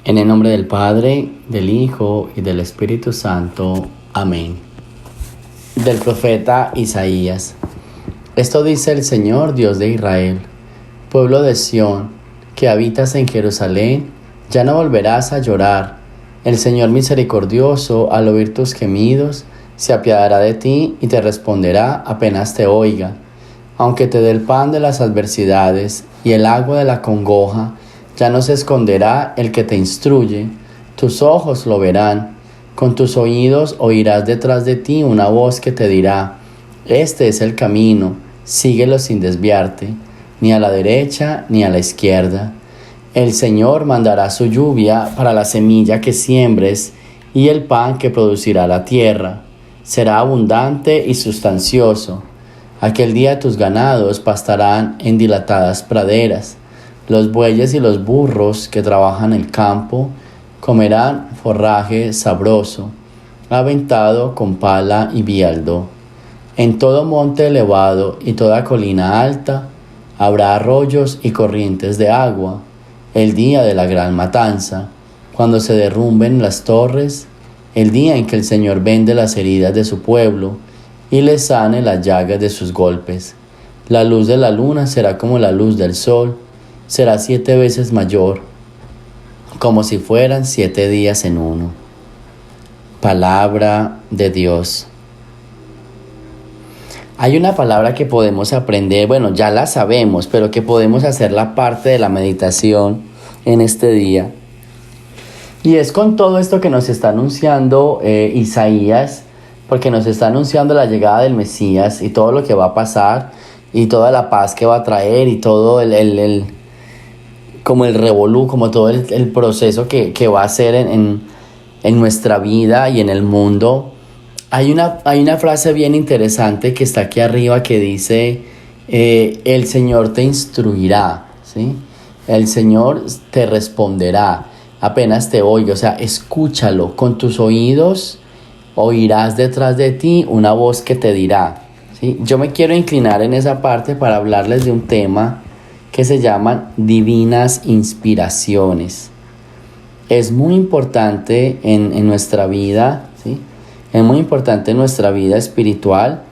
En el nombre del Padre, del Hijo y del Espíritu Santo. Amén. Del profeta Isaías. Esto dice el Señor, Dios de Israel: pueblo de Sión, que habitas en Jerusalén, ya no volverás a llorar. El Señor misericordioso, al oír tus gemidos, se apiadará de ti y te responderá apenas te oiga. Aunque te dé el pan de las adversidades y el agua de la congoja, ya no se esconderá el que te instruye. Tus ojos lo verán, con tus oídos oirás detrás de ti una voz que te dirá: este es el camino, síguelo sin desviarte, ni a la derecha ni a la izquierda. El Señor mandará su lluvia para la semilla que siembres y el pan que producirá la tierra. Será abundante y sustancioso. Aquel día tus ganados pastarán en dilatadas praderas. Los bueyes y los burros que trabajan el campo comerán forraje sabroso, aventado con pala y bieldo. En todo monte elevado y toda colina alta habrá arroyos y corrientes de agua, el día de la gran matanza, cuando se derrumben las torres, el día en que el Señor vende las heridas de su pueblo y les sane las llagas de sus golpes. La luz de la luna será como la luz del sol, será 7 veces mayor, como si fueran 7 días en uno. Palabra de Dios. Hay una palabra que podemos aprender, bueno, ya la sabemos, pero que podemos hacerla parte de la meditación en este día. Y es con todo esto que nos está anunciando Isaías, porque nos está anunciando la llegada del Mesías y todo lo que va a pasar y toda la paz que va a traer y todo como el revolú, como todo el proceso que va a hacer en nuestra vida y en el mundo. Hay una frase bien interesante que está aquí arriba que dice, el Señor te instruirá, ¿sí? El Señor te responderá apenas te oiga. O sea, escúchalo, con tus oídos oirás detrás de ti una voz que te dirá, ¿sí? Yo me quiero inclinar en esa parte para hablarles de un tema que se llaman divinas inspiraciones. Es muy importante en nuestra vida, ¿sí? Es muy importante en nuestra vida espiritual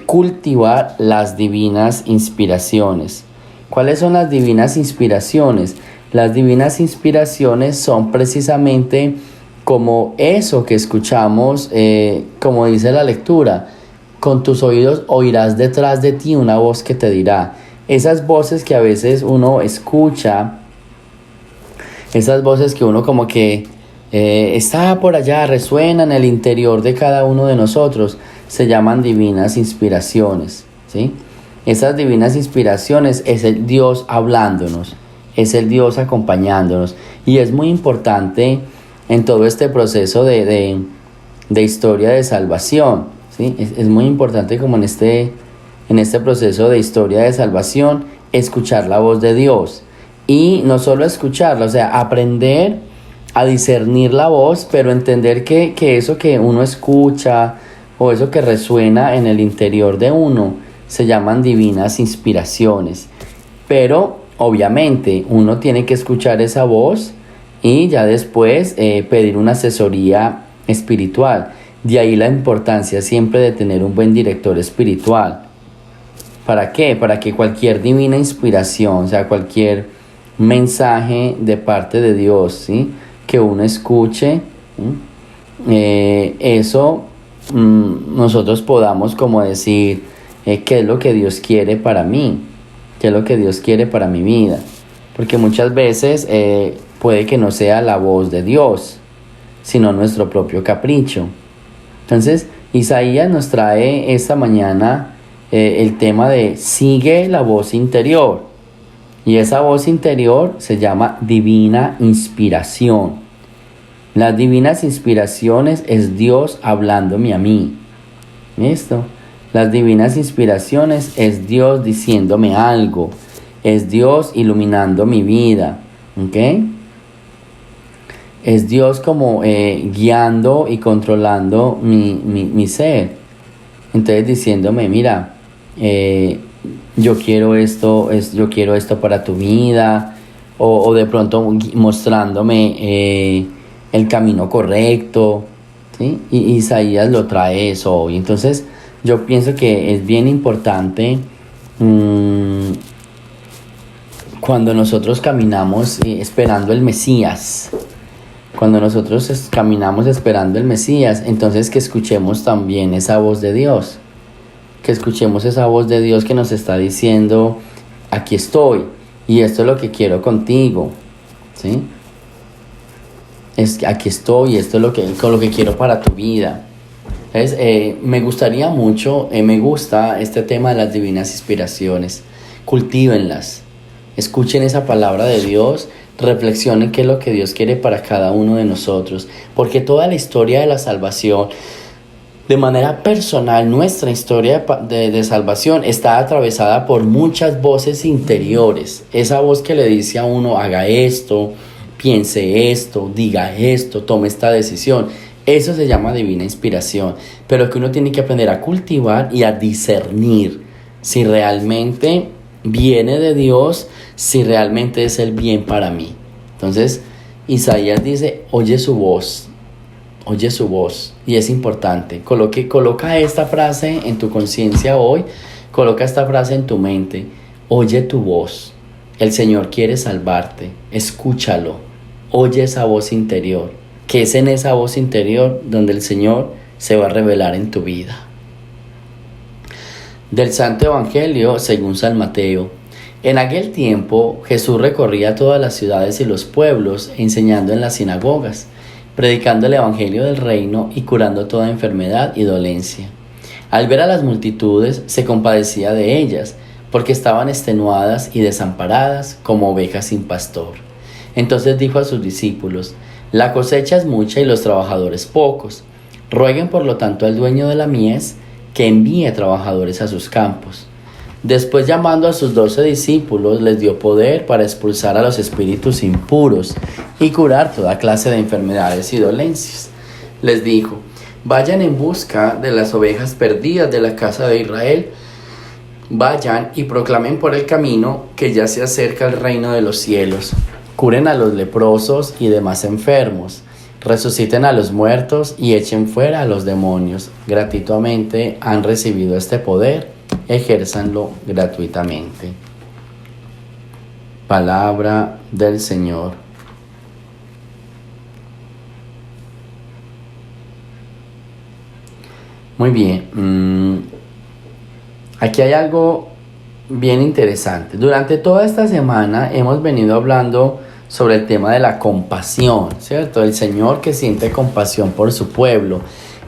cultivar las divinas inspiraciones. ¿Cuáles son las divinas inspiraciones? Las divinas inspiraciones son precisamente como eso que escuchamos, como dice la lectura: con tus oídos oirás detrás de ti una voz que te dirá. Esas voces que a veces uno escucha, esas voces que uno como que está por allá, resuena en el interior de cada uno de nosotros, se llaman divinas inspiraciones, ¿sí? Esas divinas inspiraciones es el Dios hablándonos, es el Dios acompañándonos, y es muy importante en todo este proceso de historia de salvación, ¿sí? Es muy importante como en este proceso de historia de salvación, escuchar la voz de Dios. Y no solo escucharla, o sea, aprender a discernir la voz, pero entender que eso que uno escucha o eso que resuena en el interior de uno se llaman divinas inspiraciones. Pero obviamente uno tiene que escuchar esa voz y ya después pedir una asesoría espiritual. De ahí la importancia siempre de tener un buen director espiritual. ¿Para qué? Para que cualquier divina inspiración, o sea, cualquier mensaje de parte de Dios, ¿sí?, que uno escuche, eso nosotros podamos como decir, ¿qué es lo que Dios quiere para mí? ¿Qué es lo que Dios quiere para mi vida? Porque muchas veces puede que no sea la voz de Dios, sino nuestro propio capricho. Entonces, Isaías nos trae esta mañana el tema de sigue la voz interior. Y esa voz interior se llama divina inspiración. Las divinas inspiraciones es Dios hablándome a mí. ¿Listo? Las divinas inspiraciones es Dios diciéndome algo. Es Dios iluminando mi vida. ¿Ok? Es Dios como guiando y controlando mi ser. Entonces diciéndome, mira, yo quiero esto para tu vida, o de pronto mostrándome el camino correcto, ¿sí? Y Isaías lo trae eso hoy. Entonces yo pienso que es bien importante cuando nosotros caminamos esperando el Mesías. Cuando nosotros caminamos esperando el Mesías, entonces que escuchemos también esa voz de Dios. Que escuchemos esa voz de Dios que nos está diciendo, aquí estoy, y esto es lo que quiero contigo, ¿sí? Aquí estoy, esto es lo que quiero para tu vida. Entonces, me gustaría mucho, me gusta este tema de las divinas inspiraciones. Cultívenlas, escuchen esa palabra de Dios, reflexionen qué es lo que Dios quiere para cada uno de nosotros, porque toda la historia de la salvación, de manera personal, nuestra historia de salvación está atravesada por muchas voces interiores. Esa voz que le dice a uno, haga esto, piense esto, diga esto, tome esta decisión. Eso se llama divina inspiración, pero que uno tiene que aprender a cultivar y a discernir si realmente viene de Dios, si realmente es el bien para mí. Entonces, Isaías dice, oye su voz, y es importante. Coloca esta frase en tu conciencia hoy, coloca esta frase en tu mente, oye tu voz, el Señor quiere salvarte, escúchalo, oye esa voz interior, que es en esa voz interior donde el Señor se va a revelar en tu vida. Del Santo Evangelio según San Mateo. En aquel tiempo Jesús recorría todas las ciudades y los pueblos, enseñando en las sinagogas, predicando el Evangelio del reino y curando toda enfermedad y dolencia. Al ver a las multitudes, se compadecía de ellas, porque estaban extenuadas y desamparadas como ovejas sin pastor. Entonces dijo a sus discípulos, la cosecha es mucha y los trabajadores pocos. Rueguen por lo tanto al dueño de la mies que envíe trabajadores a sus campos. Después, llamando a sus 12 discípulos, les dio poder para expulsar a los espíritus impuros y curar toda clase de enfermedades y dolencias. Les dijo, vayan en busca de las ovejas perdidas de la casa de Israel. Vayan y proclamen por el camino que ya se acerca el reino de los cielos. Curen a los leprosos y demás enfermos. Resuciten a los muertos y echen fuera a los demonios. Gratuitamente han recibido este poder. Ejérzanlo gratuitamente. Palabra del Señor. Muy bien. Aquí hay algo bien interesante. Durante toda esta semana hemos venido hablando sobre el tema de la compasión, ¿cierto? El Señor que siente compasión por su pueblo.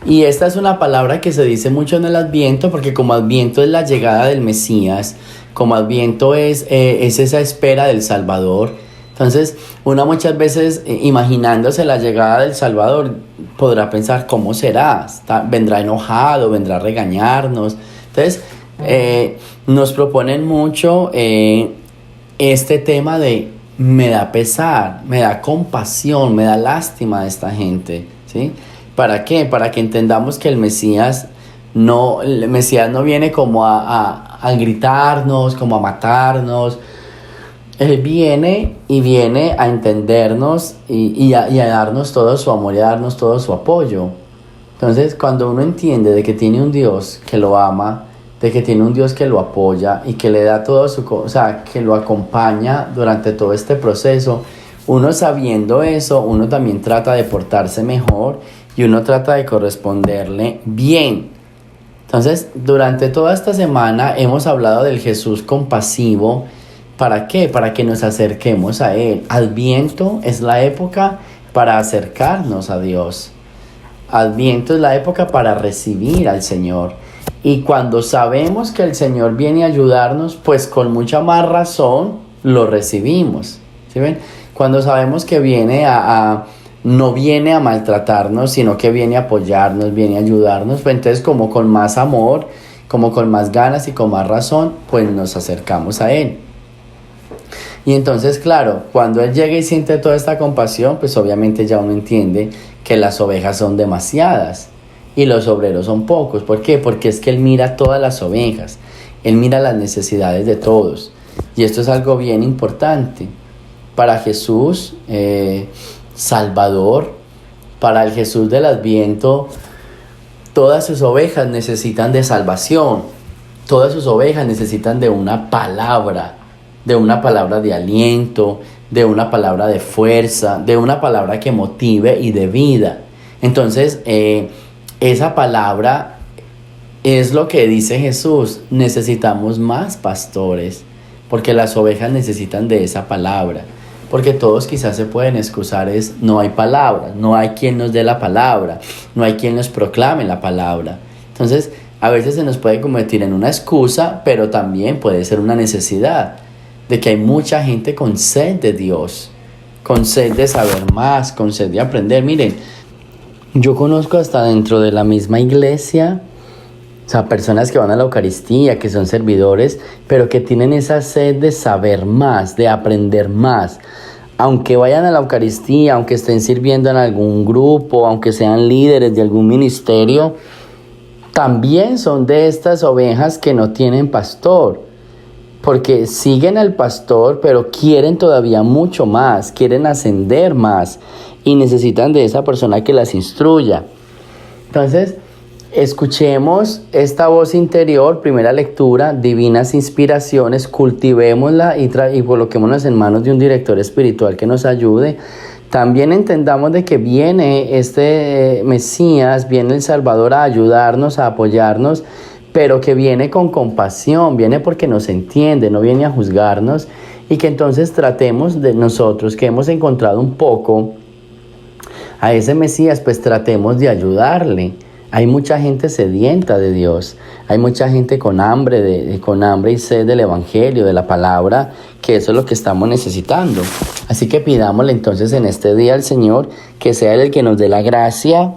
Y esta es una palabra que se dice mucho en el Adviento, porque como Adviento es la llegada del Mesías, como Adviento es esa espera del Salvador, entonces uno muchas veces imaginándose la llegada del Salvador podrá pensar cómo será, vendrá enojado, vendrá a regañarnos. Entonces nos proponen mucho este tema de me da pesar, me da compasión, me da lástima de esta gente, ¿sí? ¿Para qué? Para que entendamos que el Mesías no viene como a gritarnos, como a matarnos. Él viene a entendernos y a darnos todo su amor y a darnos todo su apoyo. Entonces, cuando uno entiende de que tiene un Dios que lo ama, de que tiene un Dios que lo apoya y que le da todo que lo acompaña durante todo este proceso, uno sabiendo eso, uno también trata de portarse mejor y uno trata de corresponderle bien. Entonces, durante toda esta semana hemos hablado del Jesús compasivo. ¿Para qué? Para que nos acerquemos a Él. Adviento es la época para acercarnos a Dios. Adviento es la época para recibir al Señor. Y cuando sabemos que el Señor viene a ayudarnos, pues con mucha más razón lo recibimos. ¿Sí ven? Cuando sabemos que no viene a maltratarnos, sino que viene a apoyarnos, viene a ayudarnos, pues entonces como con más amor, como con más ganas y con más razón, pues nos acercamos a Él. Y entonces, claro, cuando Él llega y siente toda esta compasión, pues obviamente ya uno entiende que las ovejas son demasiadas y los obreros son pocos. ¿Por qué? Porque es que Él mira todas las ovejas, Él mira las necesidades de todos. Y esto es algo bien importante. para Jesús, Salvador, para el Jesús del Adviento, todas sus ovejas necesitan de salvación, todas sus ovejas necesitan de una palabra de aliento, de una palabra de fuerza, de una palabra que motive y de vida. Entonces, esa palabra es lo que dice Jesús: necesitamos más pastores, porque las ovejas necesitan de esa palabra. Porque todos quizás se pueden excusar, no hay palabra, no hay quien nos dé la palabra, no hay quien nos proclame la palabra. Entonces, a veces se nos puede convertir en una excusa, pero también puede ser una necesidad de que hay mucha gente con sed de Dios, con sed de saber más, con sed de aprender. Miren, yo conozco hasta dentro de la misma iglesia, o sea, personas que van a la Eucaristía, que son servidores, pero que tienen esa sed de saber más, de aprender más. Aunque vayan a la Eucaristía, aunque estén sirviendo en algún grupo, aunque sean líderes de algún ministerio, también son de estas ovejas que no tienen pastor. Porque siguen al pastor, pero quieren todavía mucho más, quieren ascender más y necesitan de esa persona que las instruya. Entonces, escuchemos esta voz interior, primera lectura, divinas inspiraciones, cultivémosla y coloquémonos en manos de un director espiritual que nos ayude. También entendamos de que viene este Mesías, viene el Salvador a ayudarnos, a apoyarnos, pero que viene con compasión, viene porque nos entiende, no viene a juzgarnos, y que entonces tratemos de nosotros, que hemos encontrado un poco a ese Mesías, pues tratemos de ayudarle. Hay mucha gente sedienta de Dios, hay mucha gente con hambre y sed del Evangelio, de la palabra, que eso es lo que estamos necesitando. Así que pidámosle entonces en este día al Señor que sea Él el que nos dé la gracia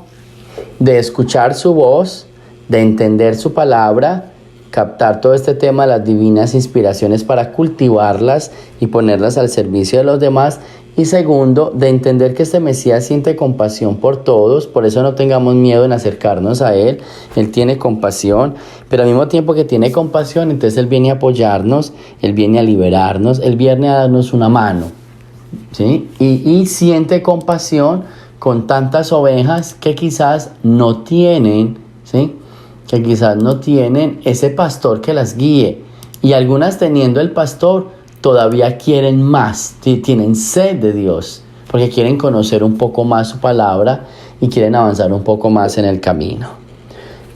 de escuchar su voz, de entender su palabra, captar todo este tema de las divinas inspiraciones para cultivarlas y ponerlas al servicio de los demás. Y segundo, de entender que este Mesías siente compasión por todos, por eso no tengamos miedo en acercarnos a Él. Él tiene compasión, pero al mismo tiempo que tiene compasión, entonces Él viene a apoyarnos, Él viene a liberarnos, Él viene a darnos una mano, ¿sí? Y siente compasión con tantas ovejas que quizás no tienen, ¿sí? Que quizás no tienen ese pastor que las guíe, y algunas teniendo el pastor todavía quieren más, tienen sed de Dios, porque quieren conocer un poco más su palabra y quieren avanzar un poco más en el camino.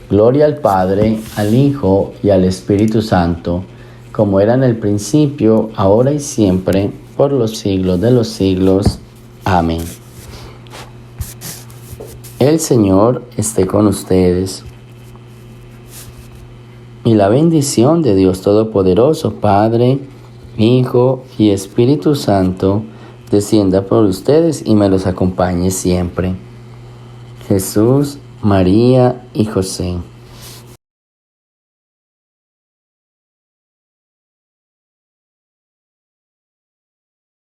Gloria al Padre, al Hijo y al Espíritu Santo, como era en el principio, ahora y siempre, por los siglos de los siglos. Amén. El Señor esté con ustedes. Y la bendición de Dios Todopoderoso, Padre, Hijo y Espíritu Santo, descienda por ustedes y me los acompañe siempre. Jesús, María y José.